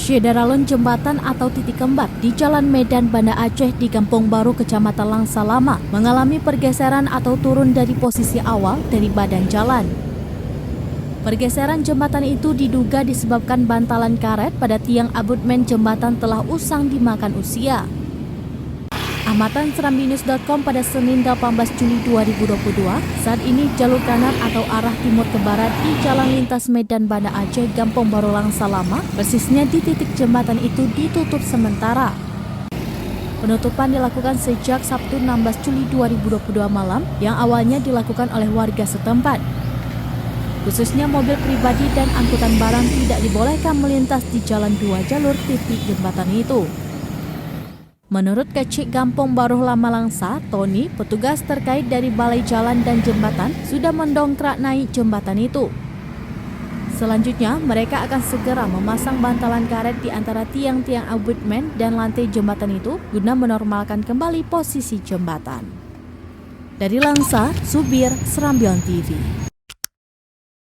Syederalun jembatan atau titik kembar di Jalan Medan Banda Aceh di Kampung Baru Kecamatan Langsa Lama mengalami pergeseran atau turun dari posisi awal dari badan jalan. Pergeseran jembatan itu diduga disebabkan bantalan karet pada tiang abutmen jembatan telah usang dimakan usia. Amatan serambinews.com pada Senin 18 Juli 2022, saat ini jalur kanan atau arah timur ke barat di Jalan Lintas Medan Banda Aceh Kampung Baru Langsa Lama, persisnya di titik jembatan itu ditutup sementara. Penutupan dilakukan sejak Sabtu 16 Juli 2022 malam yang awalnya dilakukan oleh warga setempat. Khususnya mobil pribadi dan angkutan barang tidak dibolehkan melintas di jalan dua jalur titik jembatan itu. Menurut Kecik Kampung Baru Lama Langsa, Tony, petugas terkait dari Balai Jalan dan Jembatan sudah mendongkrak naik jembatan itu. Selanjutnya, mereka akan segera memasang bantalan karet di antara tiang-tiang abutmen dan lantai jembatan itu guna menormalkan kembali posisi jembatan. Dari Langsa, Subir, Serambion TV.